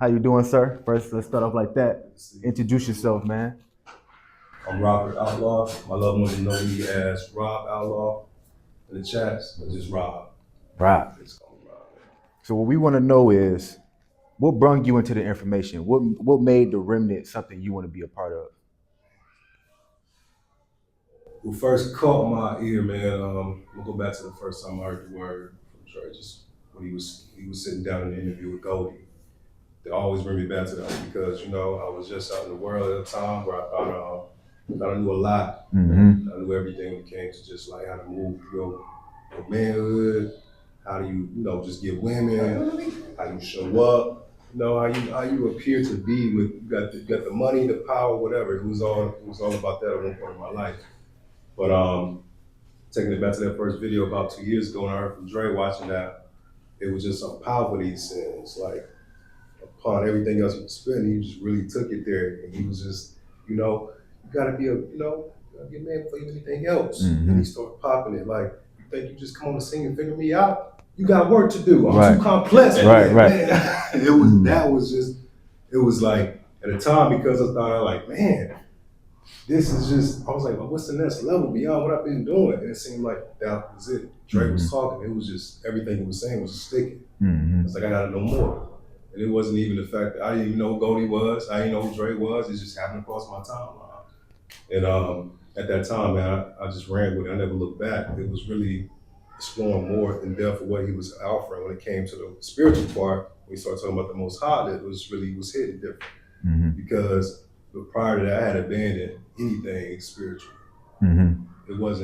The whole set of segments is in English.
How you doing, sir? First, let's start off like that. Introduce yourself, man. I'm Robert Outlaw. My loved ones know me as Rob Outlaw in the chats, but just Rob. Right. Just call me Rob. So what we want to know is what brung you into the information? What made the remnant something you want to be a part of? Who first caught my ear, man? We'll go back to the first time I heard the word from Trey. Just when he was sitting down in the interview with Goldie. They always bring me back to that because I was just out in the world at a time where I thought I knew a lot. Mm-hmm. I knew everything when it came to just like how to move through your manhood, how do just get women, how you show up, how you appear to be with you got the money, the power, whatever. It was all about that at one point in my life. But taking it back to that first video about 2 years ago when I heard from Dre watching that, it was just so powerful that he said. It's like upon everything else he was spending, he just really took it there and he was just, you gotta be a man before you do anything else. Mhm. And he started popping it like, you think you just come on the scene and figure me out? You got work to do. I'm Right. too complex. Right, right. Man. It was like at a time because I thought like, man, this is just, I was like, well, what's the next level beyond what I've been doing? And it seemed like that was it. Dre was talking, it was just, everything he was saying was just sticking. Mm-hmm. It's like, I gotta know more. And it wasn't even the fact that I didn't even know who Goldie was, I didn't know who Dre was, it just happened across my timeline. And at that time, man, I just ran with it, I never looked back. It was really exploring more in depth of what he was offering when it came to the spiritual part. When we started talking about the Most High, that was hitting different. Mm-hmm. Because prior to that, I had abandoned anything spiritual. Mm-hmm. It was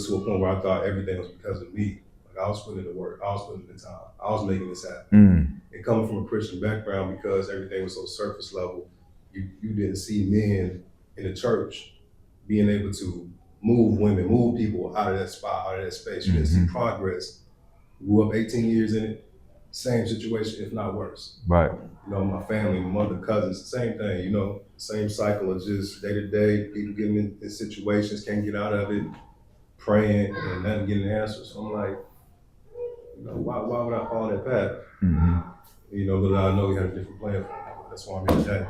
to a point where I thought everything was because of me. Like I was putting in the work, I was putting in the time, I was making this happen. And coming from a Christian background, because everything was so surface level, you didn't see men in the church being able to move women, move people out of that spot, out of that space. You didn't see progress. Grew up 18 years in it, same situation, if not worse. Right. My family, my mother, cousins, same thing, same cycle of just day to day, people getting in situations, can't get out of it, praying and nothing getting answers. So I'm like, why would I follow that path? Mm-hmm. But I know he had a different plan for me. That's why I'm here today.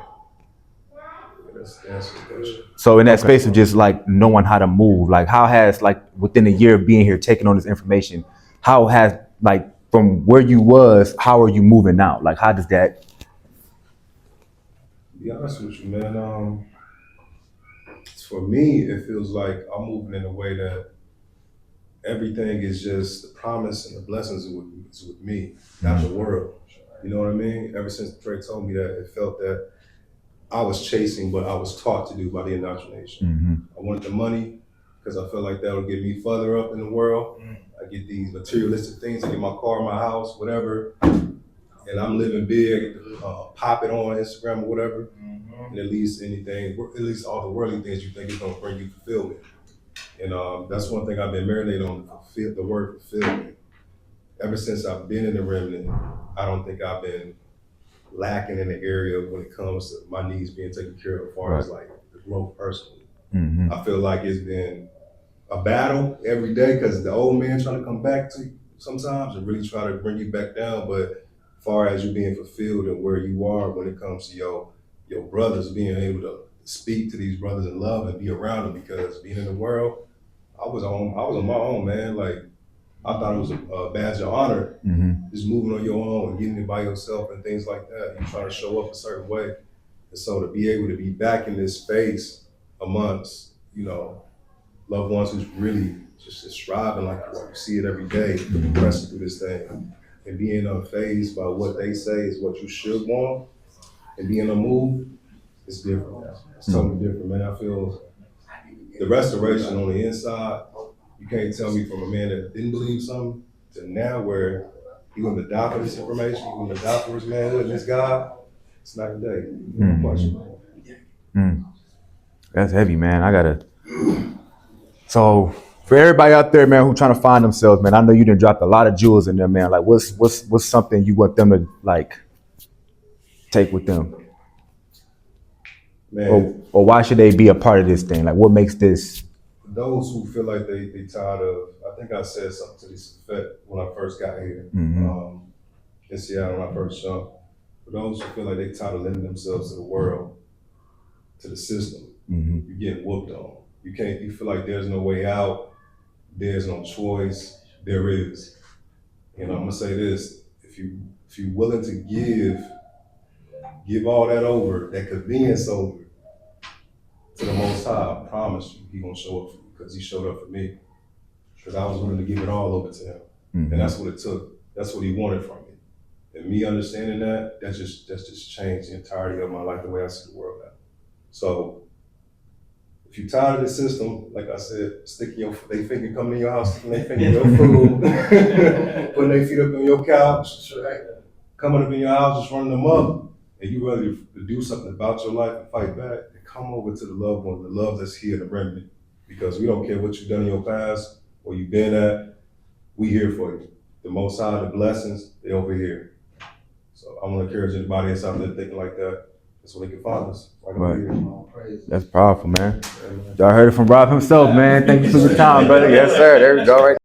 That's the answer to the question. So in that space of just like knowing how to move, like how has like within a year of being here, taking on this information, how has like from where you was, how are you moving now? Like how does that? To be honest with you, man, for me, it feels like I'm moving in a way that everything is just the promise and the blessings is with me, not the world. You know what I mean? Ever since Trey told me that, it felt that I was chasing what I was taught to do by the indoctrination. Mm-hmm. I wanted the money because I felt like that would get me further up in the world. I get these materialistic things, I get my car, my house, whatever, and I'm living big. I get to pop it on Instagram or whatever, and at least all the worldly things you think is gonna bring you fulfillment. And that's one thing I've been marinated on, the word fulfillment. Ever since I've been in the remnant, I don't think I've been lacking in the area when it comes to my needs being taken care of as far as like the growth personally. Mm-hmm. I feel like it's been a battle every day because the old man trying to come back to you sometimes and really try to bring you back down. But as far as you being fulfilled and where you are when it comes to your brothers, being able to speak to these brothers in love and be around them, because being in the world, I was on my own, man. Like I thought it was a badge of honor, just moving on your own and getting it by yourself and things like that. You try to show up a certain way. And so to be able to be back in this space amongst, loved ones who's really just striving like you see it every day, progressing through this thing, and being unfazed by what they say is what you should want, and being unmoved, it's different, man. It's totally different, man. I feel the restoration on the inside. You can't tell me from a man that didn't believe something to now where he gonna die for this information, he gonna die for his manhood and his God. It's night and day. No question. That's heavy, man. So for everybody out there, man, who trying to find themselves, man, I know you done dropped a lot of jewels in there, man. Like what's something you want them to like take with them? Man, or why should they be a part of this thing? Like what makes this? Those who feel like they tired of, I think I said something to this effect when I first got here in Seattle when I first jumped. For those who feel like they tired of lending themselves to the world, to the system, Mm-hmm. you're getting whooped on. You feel like there's no way out, there's no choice, there is. And I'm gonna say this, if you're willing to give all that over, that convenience over to the Most High, I promise you, He gonna show up for you because He showed up for me. Because I was willing to give it all over to Him. Mm-hmm. And that's what it took. That's what He wanted from me. And me understanding that's just changed the entirety of my life, the way I see the world now. So if you're tired of the system, like I said, they finger coming in your house, sticking their finger in your food, putting their feet up on your couch, right? Coming up in your house, just running them up, and you ready to do something about your life and fight back, and come over to the loved one, the love that's here, the remedy. Because we don't care what you've done in your past, or you've been at, we here for you. The Most High, the blessings, they over here. So I want to encourage anybody that's out there thinking like that. That's where they can find us. Right. That's powerful, man. Y'all heard it from Rob himself, man. Thank you for your time, brother. Yes, sir. There we go. Right.